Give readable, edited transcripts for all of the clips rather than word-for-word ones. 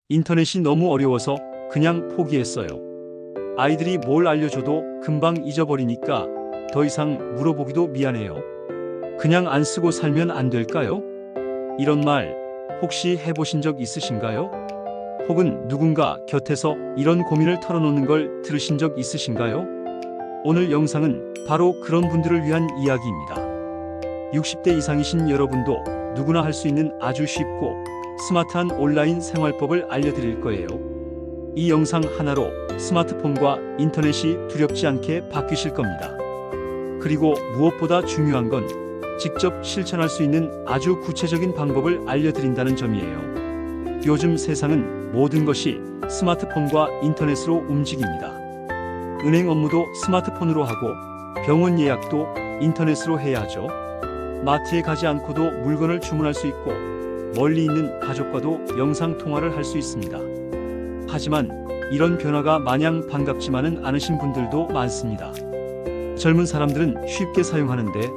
인터넷이 너무 어려워서 그냥 포기했어요. 아이들이 뭘 알려줘도 금방 잊어버리니까 더 이상 물어보기도 미안해요. 그냥 안 쓰고 살면 안 될까요? 이런 말 혹시 해보신 적 있으신가요? 혹은 누군가 곁에서 이런 고민을 털어놓는 걸 들으신 적 있으신가요? 오늘 영상은 바로 그런 분들을 위한 이야기입니다. 60대 이상이신 여러분도 누구나 할 수 있는 아주 쉽고 스마트한 온라인 생활법을 알려드릴 거예요. 이 영상 하나로 스마트폰과 인터넷이 두렵지 않게 바뀌실 겁니다. 그리고 무엇보다 중요한 건 직접 실천할 수 있는 아주 구체적인 방법을 알려드린다는 점이에요. 요즘 세상은 모든 것이 스마트폰과 인터넷으로 움직입니다. 은행 업무도 스마트폰으로 하고 병원 예약도 인터넷으로 해야 하죠. 마트에 가지 않고도 물건을 주문할 수 있고 멀리 있는 가족과도 영상 통화를 할 수 있습니다. 하지만 이런 변화가 마냥 반갑지만은 않으신 분들도 많습니다. 젊은 사람들은 쉽게 사용하는데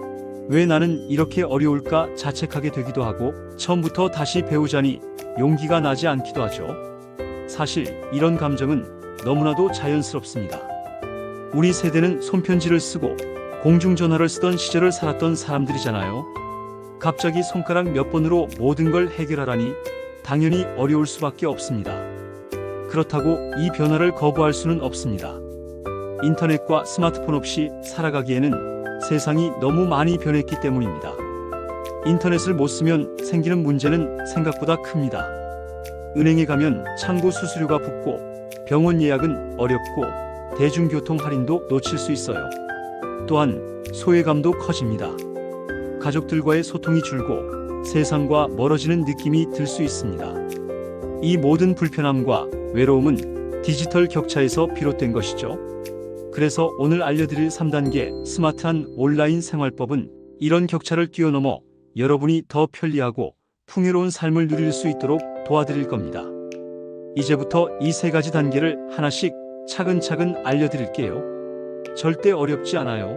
왜 나는 이렇게 어려울까 자책하게 되기도 하고 처음부터 다시 배우자니 용기가 나지 않기도 하죠. 사실 이런 감정은 너무나도 자연스럽습니다. 우리 세대는 손편지를 쓰고 공중전화를 쓰던 시절을 살았던 사람들이잖아요. 갑자기 손가락 몇 번으로 모든 걸 해결하라니 당연히 어려울 수밖에 없습니다. 그렇다고 이 변화를 거부할 수는 없습니다. 인터넷과 스마트폰 없이 살아가기에는 세상이 너무 많이 변했기 때문입니다. 인터넷을 못 쓰면 생기는 문제는 생각보다 큽니다. 은행에 가면 창구 수수료가 붙고 병원 예약은 어렵고 대중교통 할인도 놓칠 수 있어요. 또한 소외감도 커집니다. 가족들과의 소통이 줄고 세상과 멀어지는 느낌이 들 수 있습니다. 이 모든 불편함과 외로움은 디지털 격차에서 비롯된 것이죠. 그래서 오늘 알려드릴 3단계 스마트한 온라인 생활법은 이런 격차를 뛰어넘어 여러분이 더 편리하고 풍요로운 삶을 누릴 수 있도록 도와드릴 겁니다. 이제부터 이 3가지 단계를 하나씩 차근차근 알려드릴게요. 절대 어렵지 않아요.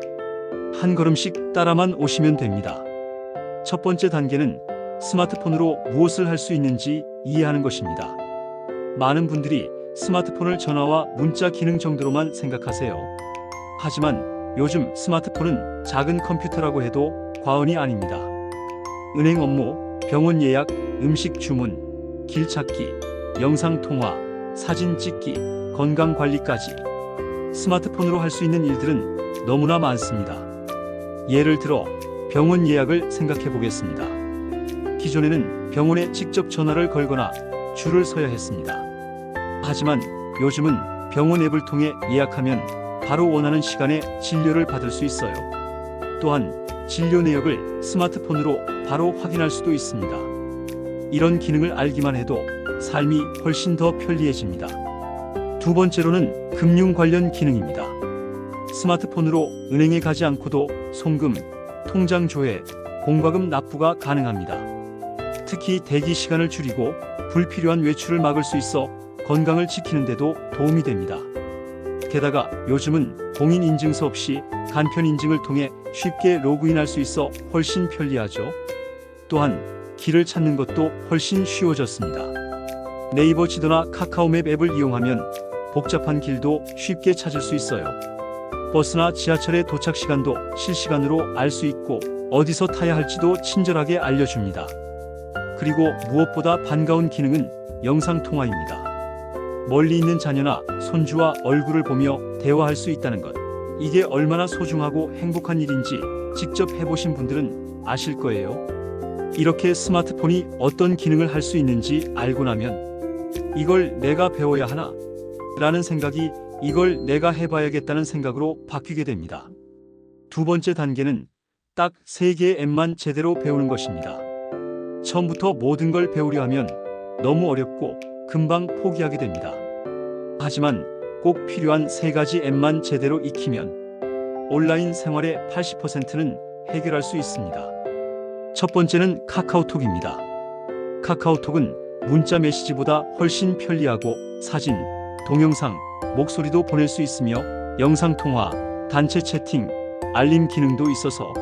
한 걸음씩 따라만 오시면 됩니다. 첫 번째 단계는 스마트폰으로 무엇을 할 수 있는지 이해하는 것입니다. 많은 분들이 스마트폰을 전화와 문자 기능 정도로만 생각하세요. 하지만 요즘 스마트폰은 작은 컴퓨터라고 해도 과언이 아닙니다. 은행 업무, 병원 예약, 음식 주문, 길 찾기, 영상 통화, 사진 찍기, 건강 관리까지 스마트폰으로 할 수 있는 일들은 너무나 많습니다. 예를 들어 병원 예약을 생각해 보겠습니다. 기존에는 병원에 직접 전화를 걸거나 줄을 서야 했습니다. 하지만 요즘은 병원 앱을 통해 예약하면 바로 원하는 시간에 진료를 받을 수 있어요. 또한 진료 내역을 스마트폰으로 바로 확인할 수도 있습니다. 이런 기능을 알기만 해도 삶이 훨씬 더 편리해집니다. 두 번째로는 금융 관련 기능입니다. 스마트폰으로 은행에 가지 않고도 송금, 통장 조회, 공과금 납부가 가능합니다. 특히 대기 시간을 줄이고 불필요한 외출을 막을 수 있어 건강을 지키는 데도 도움이 됩니다. 게다가 요즘은 공인인증서 없이 간편 인증을 통해 쉽게 로그인할 수 있어 훨씬 편리하죠. 또한 길을 찾는 것도 훨씬 쉬워졌습니다. 네이버 지도나 카카오맵 앱을 이용하면 복잡한 길도 쉽게 찾을 수 있어요. 버스나 지하철의 도착 시간도 실시간으로 알 수 있고 어디서 타야 할지도 친절하게 알려줍니다. 그리고 무엇보다 반가운 기능은 영상 통화입니다. 멀리 있는 자녀나 손주와 얼굴을 보며 대화할 수 있다는 것. 이게 얼마나 소중하고 행복한 일인지 직접 해보신 분들은 아실 거예요. 이렇게 스마트폰이 어떤 기능을 할 수 있는지 알고 나면 이걸 내가 배워야 하나? 라는 생각이 이걸 내가 해봐야겠다는 생각으로 바뀌게 됩니다. 두 번째 단계는 딱 3개의 앱만 제대로 배우는 것입니다. 처음부터 모든 걸 배우려 하면 너무 어렵고 금방 포기하게 됩니다. 하지만 꼭 필요한 3가지 앱만 제대로 익히면 온라인 생활의 80%는 해결할 수 있습니다. 첫 번째는 카카오톡입니다. 카카오톡은 문자 메시지보다 훨씬 편리하고 사진, 동영상, 목소리도 보낼 수 있으며 영상통화, 단체 채팅, 알림 기능도 있어서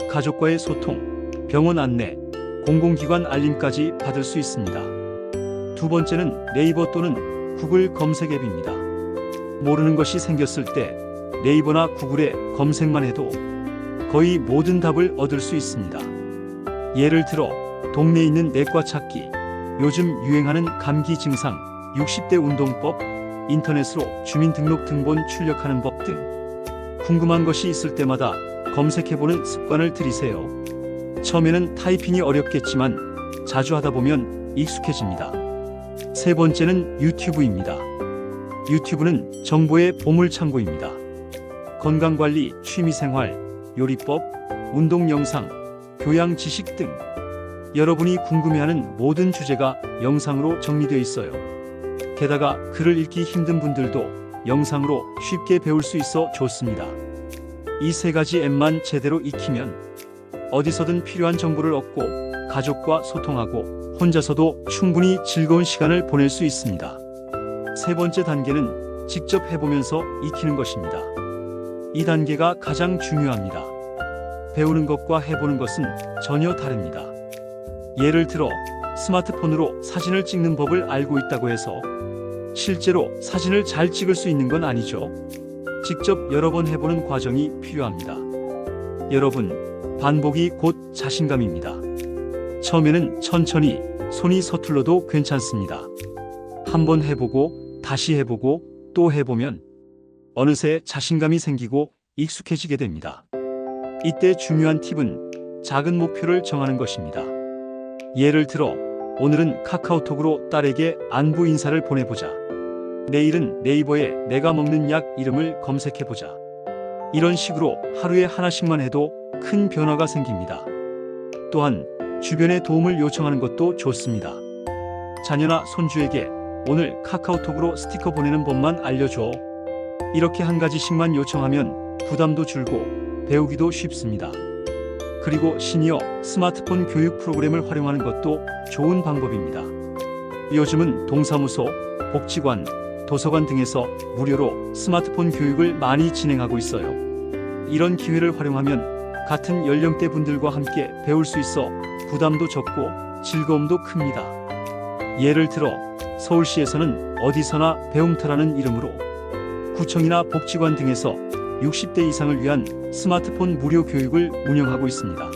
가족과의 소통, 병원 안내, 공공기관 알림까지 받을 수 있습니다. 두 번째는 네이버 또는 구글 검색 앱입니다. 모르는 것이 생겼을 때 네이버나 구글에 검색만 해도 거의 모든 답을 얻을 수 있습니다. 예를 들어 동네에 있는 내과 찾기, 요즘 유행하는 감기 증상, 60대 운동법, 인터넷으로 주민등록 등본 출력하는 법 등 궁금한 것이 있을 때마다 검색해보는 습관을 들이세요. 처음에는 타이핑이 어렵겠지만 자주 하다 보면 익숙해집니다. 세 번째는 유튜브입니다. 유튜브는 정보의 보물창고입니다. 건강관리, 취미생활, 요리법, 운동 영상, 교양 지식 등 여러분이 궁금해하는 모든 주제가 영상으로 정리되어 있어요. 게다가 글을 읽기 힘든 분들도 영상으로 쉽게 배울 수 있어 좋습니다. 이 세 가지 앱만 제대로 익히면 어디서든 필요한 정보를 얻고 가족과 소통하고 혼자서도 충분히 즐거운 시간을 보낼 수 있습니다. 세 번째 단계는 직접 해보면서 익히는 것입니다. 이 단계가 가장 중요합니다. 배우는 것과 해보는 것은 전혀 다릅니다. 예를 들어 스마트폰으로 사진을 찍는 법을 알고 있다고 해서 실제로 사진을 잘 찍을 수 있는 건 아니죠. 직접 여러 번 해보는 과정이 필요합니다. 여러분, 반복이 곧 자신감입니다. 처음에는 천천히 손이 서툴러도 괜찮습니다. 한번 해보고 다시 해보고 또 해보면 어느새 자신감이 생기고 익숙해지게 됩니다. 이때 중요한 팁은 작은 목표를 정하는 것입니다. 예를 들어 오늘은 카카오톡으로 딸에게 안부 인사를 보내보자. 내일은 네이버에 내가 먹는 약 이름을 검색해보자. 이런 식으로 하루에 하나씩만 해도 큰 변화가 생깁니다. 또한 주변에 도움을 요청하는 것도 좋습니다. 자녀나 손주에게 오늘 카카오톡으로 스티커 보내는 법만 알려줘. 이렇게 한 가지씩만 요청하면 부담도 줄고 배우기도 쉽습니다. 그리고 시니어 스마트폰 교육 프로그램을 활용하는 것도 좋은 방법입니다. 요즘은 동사무소, 복지관, 도서관 등에서 무료로 스마트폰 교육을 많이 진행하고 있어요. 이런 기회를 활용하면 같은 연령대 분들과 함께 배울 수 있어 부담도 적고 즐거움도 큽니다. 예를 들어 서울시에서는 어디서나 배움터라는 이름으로 구청이나 복지관 등에서 60대 이상을 위한 스마트폰 무료 교육을 운영하고 있습니다.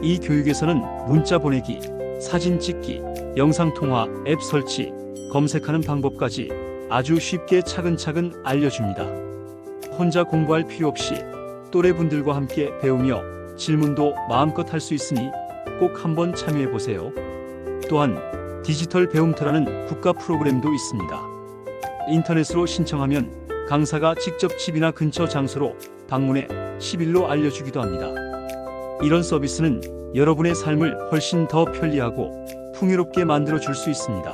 이 교육에서는 문자 보내기, 사진 찍기, 영상통화, 앱 설치, 검색하는 방법까지 아주 쉽게 차근차근 알려줍니다. 혼자 공부할 필요 없이 또래분들과 함께 배우며 질문도 마음껏 할 수 있으니 꼭 한번 참여해보세요. 또한 디지털 배움터라는 국가 프로그램도 있습니다. 인터넷으로 신청하면 강사가 직접 집이나 근처 장소로 방문해 10일로 알려주기도 합니다. 이런 서비스는 여러분의 삶을 훨씬 더 편리하고 풍요롭게 만들어줄 수 있습니다.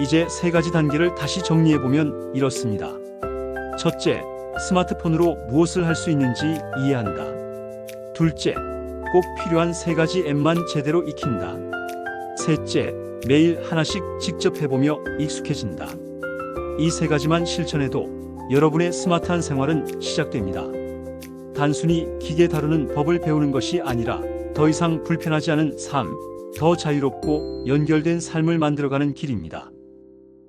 이제 세 가지 단계를 다시 정리해보면 이렇습니다. 첫째, 스마트폰으로 무엇을 할 수 있는지 이해한다. 둘째, 꼭 필요한 세 가지 앱만 제대로 익힌다. 셋째, 매일 하나씩 직접 해보며 익숙해진다. 이 세 가지만 실천해도 여러분의 스마트한 생활은 시작됩니다. 단순히 기계 다루는 법을 배우는 것이 아니라 더 이상 불편하지 않은 삶, 더 자유롭고 연결된 삶을 만들어가는 길입니다.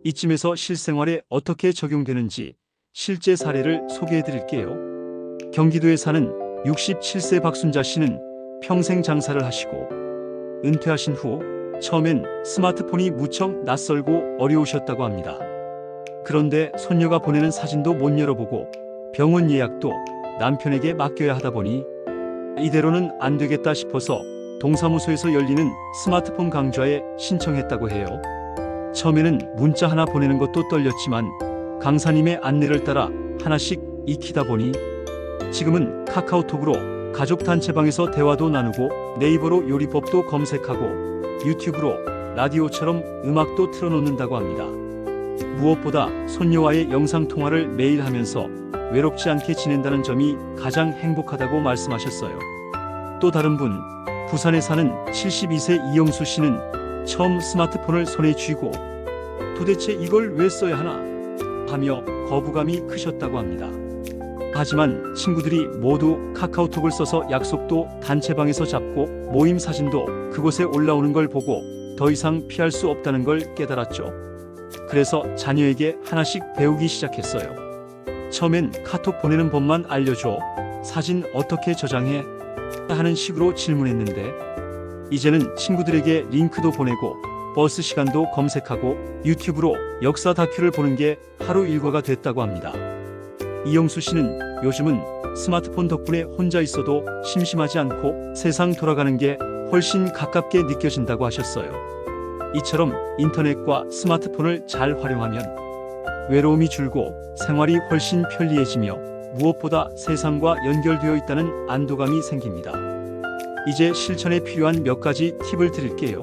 이쯤에서 실생활에 어떻게 적용되는지 실제 사례를 소개해 드릴게요. 경기도에 사는 67세 박순자 씨는 평생 장사를 하시고 은퇴하신 후 처음엔 스마트폰이 무척 낯설고 어려우셨다고 합니다. 그런데 손녀가 보내는 사진도 못 열어보고 병원 예약도 남편에게 맡겨야 하다 보니 이대로는 안 되겠다 싶어서 동사무소에서 열리는 스마트폰 강좌에 신청했다고 해요. 처음에는 문자 하나 보내는 것도 떨렸지만 강사님의 안내를 따라 하나씩 익히다 보니 지금은 카카오톡으로 가족 단체방에서 대화도 나누고 네이버로 요리법도 검색하고 유튜브로 라디오처럼 음악도 틀어놓는다고 합니다. 무엇보다 손녀와의 영상통화를 매일 하면서 외롭지 않게 지낸다는 점이 가장 행복하다고 말씀하셨어요. 또 다른 분, 부산에 사는 72세 이영수 씨는 처음 스마트폰을 손에 쥐고 도대체 이걸 왜 써야 하나 하며 거부감이 크셨다고 합니다. 하지만 친구들이 모두 카카오톡을 써서 약속도 단체방에서 잡고 모임 사진도 그곳에 올라오는 걸 보고 더 이상 피할 수 없다는 걸 깨달았죠. 그래서 자녀에게 하나씩 배우기 시작했어요. 처음엔 카톡 보내는 법만 알려줘. 사진 어떻게 저장해? 하는 식으로 질문했는데 이제는 친구들에게 링크도 보내고 버스 시간도 검색하고 유튜브로 역사 다큐를 보는 게 하루 일과가 됐다고 합니다. 이영수 씨는 요즘은 스마트폰 덕분에 혼자 있어도 심심하지 않고 세상 돌아가는 게 훨씬 가깝게 느껴진다고 하셨어요. 이처럼 인터넷과 스마트폰을 잘 활용하면 외로움이 줄고 생활이 훨씬 편리해지며 무엇보다 세상과 연결되어 있다는 안도감이 생깁니다. 이제 실천에 필요한 몇 가지 팁을 드릴게요.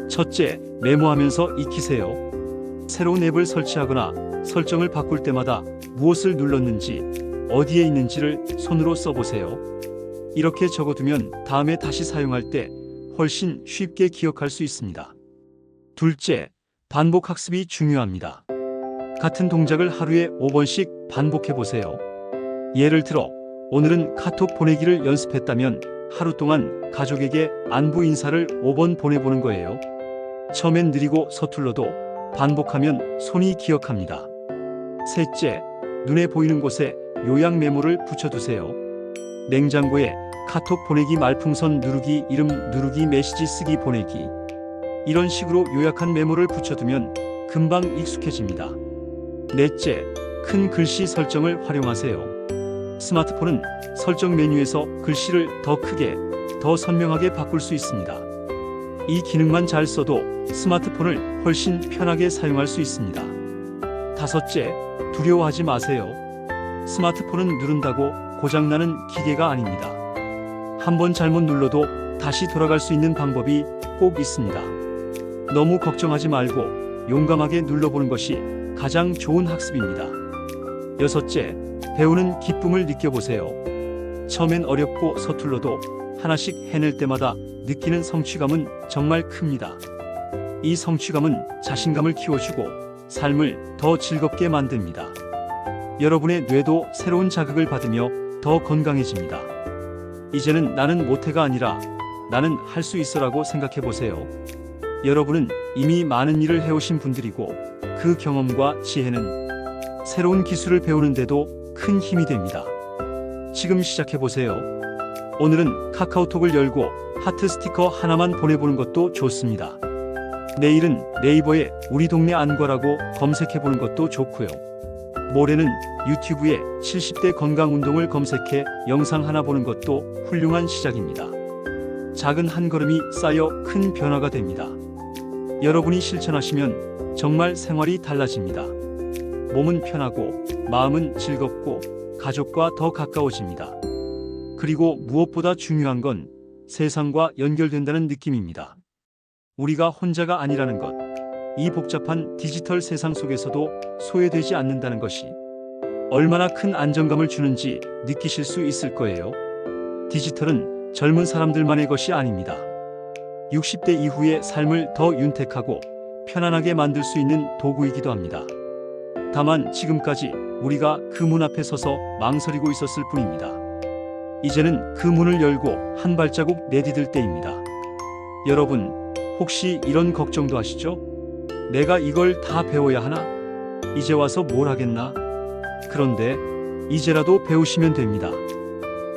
첫째, 메모하면서 익히세요. 새로운 앱을 설치하거나 설정을 바꿀 때마다 무엇을 눌렀는지, 어디에 있는지를 손으로 써보세요. 이렇게 적어두면 다음에 다시 사용할 때 훨씬 쉽게 기억할 수 있습니다. 둘째, 반복 학습이 중요합니다. 같은 동작을 하루에 5번씩 반복해보세요. 예를 들어, 오늘은 카톡 보내기를 연습했다면 하루 동안 가족에게 안부 인사를 5번 보내보는 거예요. 처음엔 느리고 서툴러도 반복하면 손이 기억합니다. 셋째, 눈에 보이는 곳에 요약 메모를 붙여두세요. 냉장고에 카톡 보내기, 말풍선 누르기, 이름 누르기, 메시지 쓰기, 보내기. 이런 식으로 요약한 메모를 붙여두면 금방 익숙해집니다. 넷째, 큰 글씨 설정을 활용하세요. 스마트폰은 설정 메뉴에서 글씨를 더 크게, 더 선명하게 바꿀 수 있습니다. 이 기능만 잘 써도 스마트폰을 훨씬 편하게 사용할 수 있습니다. 다섯째, 두려워하지 마세요. 스마트폰은 누른다고 고장나는 기계가 아닙니다. 한번 잘못 눌러도 다시 돌아갈 수 있는 방법이 꼭 있습니다. 너무 걱정하지 말고 용감하게 눌러보는 것이 가장 좋은 학습입니다. 여섯째, 배우는 기쁨을 느껴보세요. 처음엔 어렵고 서툴러도 하나씩 해낼 때마다 느끼는 성취감은 정말 큽니다. 이 성취감은 자신감을 키워주고 삶을 더 즐겁게 만듭니다. 여러분의 뇌도 새로운 자극을 받으며 더 건강해집니다. 이제는 나는 못해가 아니라 나는 할 수 있어라고 생각해 보세요. 여러분은 이미 많은 일을 해오신 분들이고 그 경험과 지혜는 새로운 기술을 배우는데도 큰 힘이 됩니다. 지금 시작해 보세요. 오늘은 카카오톡을 열고 하트 스티커 하나만 보내보는 것도 좋습니다. 내일은 네이버에 우리 동네 안과라고 검색해 보는 것도 좋고요. 모레는 유튜브에 70대 건강운동을 검색해 영상 하나 보는 것도 훌륭한 시작입니다. 작은 한 걸음이 쌓여 큰 변화가 됩니다. 여러분이 실천하시면 정말 생활이 달라집니다. 몸은 편하고 마음은 즐겁고 가족과 더 가까워집니다. 그리고 무엇보다 중요한 건 세상과 연결된다는 느낌입니다. 우리가 혼자가 아니라는 것, 이 복잡한 디지털 세상 속에서도 소외되지 않는다는 것이 얼마나 큰 안정감을 주는지 느끼실 수 있을 거예요. 디지털은 젊은 사람들만의 것이 아닙니다. 60대 이후의 삶을 더 윤택하고 편안하게 만들 수 있는 도구이기도 합니다. 다만 지금까지 우리가 그 문 앞에 서서 망설이고 있었을 뿐입니다. 이제는 그 문을 열고 한 발자국 내디딜 때입니다. 여러분, 혹시 이런 걱정도 하시죠? 내가 이걸 다 배워야 하나? 이제 와서 뭘 하겠나? 그런데 이제라도 배우시면 됩니다.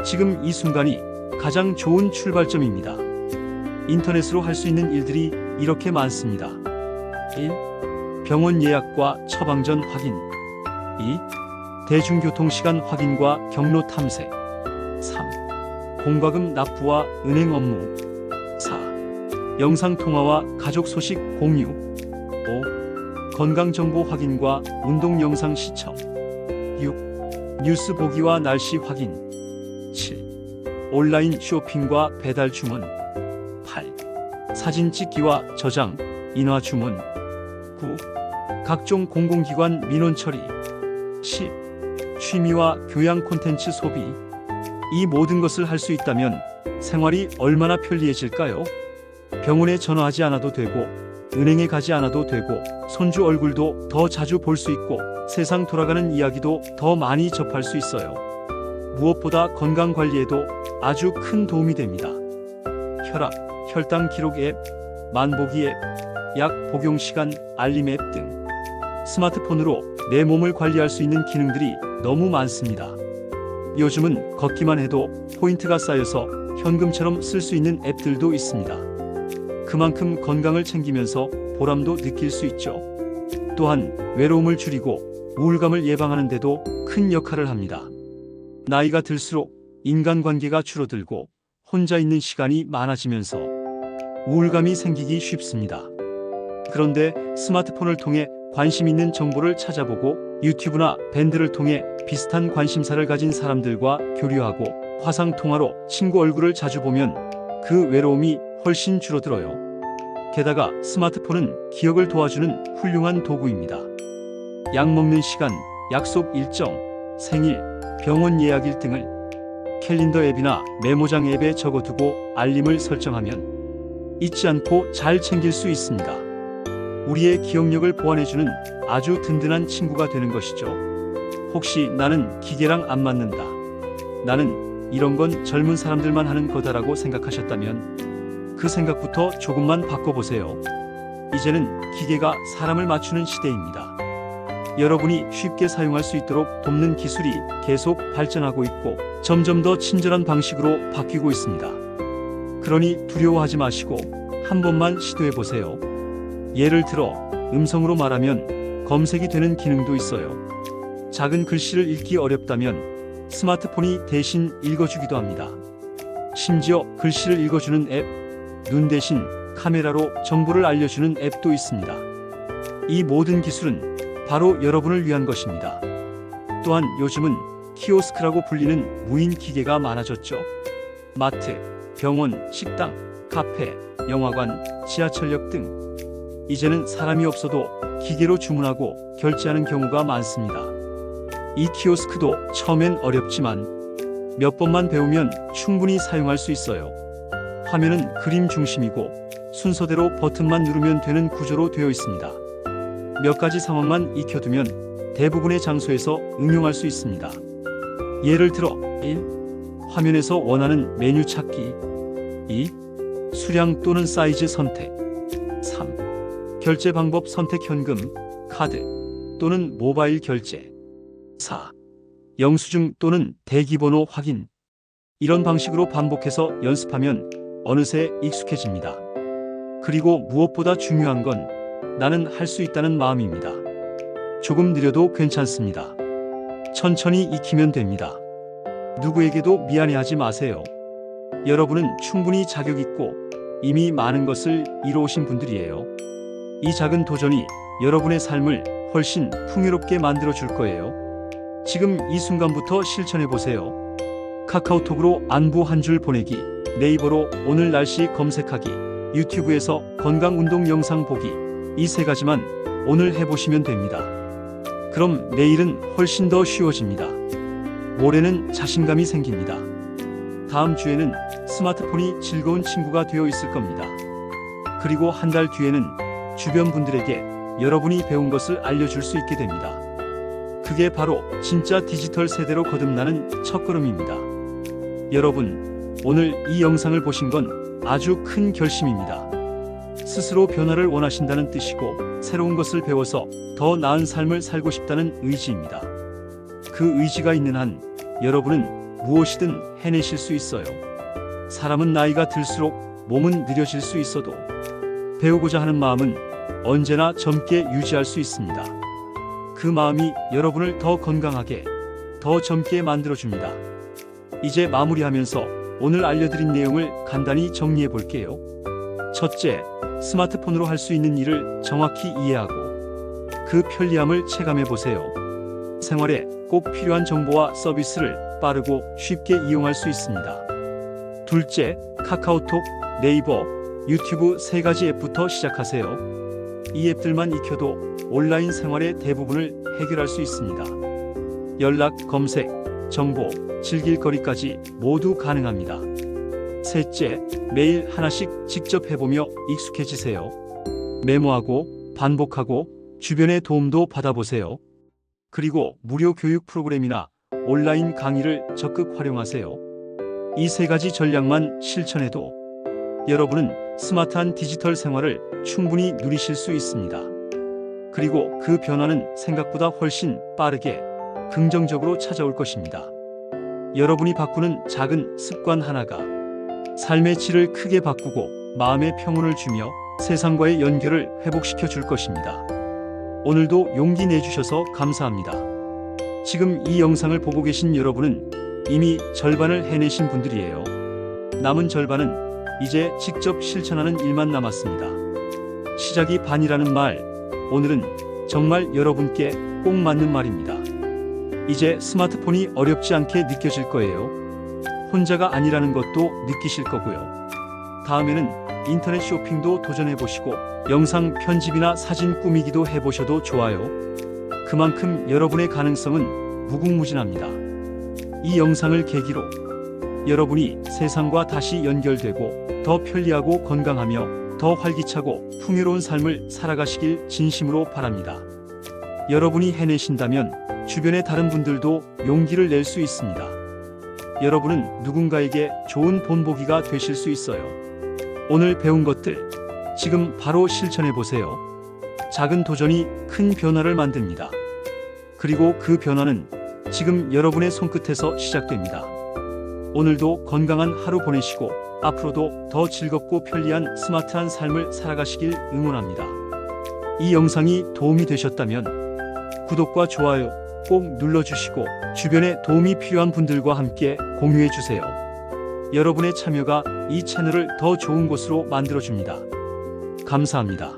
지금 이 순간이 가장 좋은 출발점입니다. 인터넷으로 할 수 있는 일들이 이렇게 많습니다. 1. 병원 예약과 처방전 확인. 2. 대중교통시간 확인과 경로 탐색. 3. 공과금 납부와 은행 업무. 4. 영상통화와 가족 소식 공유. 5. 건강정보 확인과 운동 영상 시청. 6. 뉴스 보기와 날씨 확인. 7. 온라인 쇼핑과 배달 주문. 8. 사진 찍기와 저장, 인화 주문. 9. 각종 공공기관 민원 처리. 10. 취미와 교양 콘텐츠 소비. 이 모든 것을 할 수 있다면 생활이 얼마나 편리해질까요? 병원에 전화하지 않아도 되고 은행에 가지 않아도 되고 손주 얼굴도 더 자주 볼 수 있고 세상 돌아가는 이야기도 더 많이 접할 수 있어요. 무엇보다 건강 관리에도 아주 큰 도움이 됩니다. 혈압, 혈당 기록 앱, 만보기 앱, 약 복용 시간, 알림 앱 등 스마트폰으로 내 몸을 관리할 수 있는 기능들이 너무 많습니다. 요즘은 걷기만 해도 포인트가 쌓여서 현금처럼 쓸 수 있는 앱들도 있습니다. 그만큼 건강을 챙기면서 보람도 느낄 수 있죠. 또한 외로움을 줄이고 우울감을 예방하는 데도 큰 역할을 합니다. 나이가 들수록 인간관계가 줄어들고 혼자 있는 시간이 많아지면서 우울감이 생기기 쉽습니다. 그런데 스마트폰을 통해 관심 있는 정보를 찾아보고 유튜브나 밴드를 통해 비슷한 관심사를 가진 사람들과 교류하고 화상통화로 친구 얼굴을 자주 보면 그 외로움이 훨씬 줄어들어요. 게다가 스마트폰은 기억을 도와주는 훌륭한 도구입니다. 약 먹는 시간, 약속 일정, 생일, 병원 예약 일등을 캘린더 앱이나 메모장 앱에 적어두고 알림을 설정하면 잊지 않고 잘 챙길 수 있습니다. 우리의 기억력을 보완해주는 아주 든든한 친구가 되는 것이죠. 혹시 나는 기계랑 안 맞는다, 나는 이런 건 젊은 사람들만 하는 거다라고 생각하셨다면 그 생각부터 조금만 바꿔보세요. 이제는 기계가 사람을 맞추는 시대입니다. 여러분이 쉽게 사용할 수 있도록 돕는 기술이 계속 발전하고 있고 점점 더 친절한 방식으로 바뀌고 있습니다. 그러니 두려워하지 마시고 한 번만 시도해 보세요. 예를 들어 음성으로 말하면 검색이 되는 기능도 있어요. 작은 글씨를 읽기 어렵다면 스마트폰이 대신 읽어주기도 합니다. 심지어 글씨를 읽어주는 앱, 눈 대신 카메라로 정보를 알려주는 앱도 있습니다. 이 모든 기술은 바로 여러분을 위한 것입니다. 또한 요즘은 키오스크라고 불리는 무인 기계가 많아졌죠. 마트, 병원, 식당, 카페, 영화관, 지하철역 등 이제는 사람이 없어도 기계로 주문하고 결제하는 경우가 많습니다. 이 키오스크도 처음엔 어렵지만 몇 번만 배우면 충분히 사용할 수 있어요. 화면은 그림 중심이고 순서대로 버튼만 누르면 되는 구조로 되어 있습니다. 몇 가지 상황만 익혀두면 대부분의 장소에서 응용할 수 있습니다. 예를 들어 1. 화면에서 원하는 메뉴 찾기. 2. 수량 또는 사이즈 선택. 3. 결제 방법 선택 현금, 카드 또는 모바일 결제. 4. 영수증 또는 대기번호 확인. 이런 방식으로 반복해서 연습하면 어느새 익숙해집니다. 그리고 무엇보다 중요한 건 나는 할 수 있다는 마음입니다. 조금 느려도 괜찮습니다. 천천히 익히면 됩니다. 누구에게도 미안해하지 마세요. 여러분은 충분히 자격 있고 이미 많은 것을 이루어오신 분들이에요. 이 작은 도전이 여러분의 삶을 훨씬 풍요롭게 만들어 줄 거예요. 지금 이 순간부터 실천해 보세요. 카카오톡으로 안부 한 줄 보내기, 네이버로 오늘 날씨 검색하기, 유튜브에서 건강 운동 영상 보기, 이 세 가지만 오늘 해보시면 됩니다. 그럼 내일은 훨씬 더 쉬워집니다. 모레는 자신감이 생깁니다. 다음 주에는 스마트폰이 즐거운 친구가 되어 있을 겁니다. 그리고 한 달 뒤에는 주변 분들에게 여러분이 배운 것을 알려줄 수 있게 됩니다. 그게 바로 진짜 디지털 세대로 거듭나는 첫걸음입니다. 여러분, 오늘 이 영상을 보신 건 아주 큰 결심입니다. 스스로 변화를 원하신다는 뜻이고 새로운 것을 배워서 더 나은 삶을 살고 싶다는 의지입니다. 그 의지가 있는 한 여러분은 무엇이든 해내실 수 있어요. 사람은 나이가 들수록 몸은 느려질 수 있어도 배우고자 하는 마음은 언제나 젊게 유지할 수 있습니다. 그 마음이 여러분을 더 건강하게, 더 젊게 만들어줍니다. 이제 마무리하면서 오늘 알려드린 내용을 간단히 정리해 볼게요. 첫째, 스마트폰으로 할 수 있는 일을 정확히 이해하고 그 편리함을 체감해 보세요. 생활에 꼭 필요한 정보와 서비스를 빠르고 쉽게 이용할 수 있습니다. 둘째, 카카오톡, 네이버, 유튜브 세 가지 앱부터 시작하세요. 이 앱들만 익혀도 온라인 생활의 대부분을 해결할 수 있습니다. 연락, 검색, 정보, 즐길 거리까지 모두 가능합니다. 셋째, 매일 하나씩 직접 해보며 익숙해지세요. 메모하고 반복하고 주변의 도움도 받아보세요. 그리고 무료 교육 프로그램이나 온라인 강의를 적극 활용하세요. 이 세 가지 전략만 실천해도 여러분은 스마트한 디지털 생활을 충분히 누리실 수 있습니다. 그리고 그 변화는 생각보다 훨씬 빠르게 긍정적으로 찾아올 것입니다. 여러분이 바꾸는 작은 습관 하나가 삶의 질을 크게 바꾸고 마음의 평온을 주며 세상과의 연결을 회복시켜 줄 것입니다. 오늘도 용기 내주셔서 감사합니다. 지금 이 영상을 보고 계신 여러분은 이미 절반을 해내신 분들이에요. 남은 절반은 이제 직접 실천하는 일만 남았습니다. 시작이 반이라는 말, 오늘은 정말 여러분께 꼭 맞는 말입니다. 이제 스마트폰이 어렵지 않게 느껴질 거예요. 혼자가 아니라는 것도 느끼실 거고요. 다음에는 인터넷 쇼핑도 도전해보시고 영상 편집이나 사진 꾸미기도 해보셔도 좋아요. 그만큼 여러분의 가능성은 무궁무진합니다. 이 영상을 계기로 여러분이 세상과 다시 연결되고 더 편리하고 건강하며 더 활기차고 풍요로운 삶을 살아가시길 진심으로 바랍니다. 여러분이 해내신다면 주변의 다른 분들도 용기를 낼 수 있습니다. 여러분은 누군가에게 좋은 본보기가 되실 수 있어요. 오늘 배운 것들 지금 바로 실천해 보세요. 작은 도전이 큰 변화를 만듭니다. 그리고 그 변화는 지금 여러분의 손끝에서 시작됩니다. 오늘도 건강한 하루 보내시고 앞으로도 더 즐겁고 편리한 스마트한 삶을 살아가시길 응원합니다. 이 영상이 도움이 되셨다면 구독과 좋아요 꼭 눌러주시고 주변에 도움이 필요한 분들과 함께 공유해 주세요. 여러분의 참여가 이 채널을 더 좋은 곳으로 만들어줍니다. 감사합니다.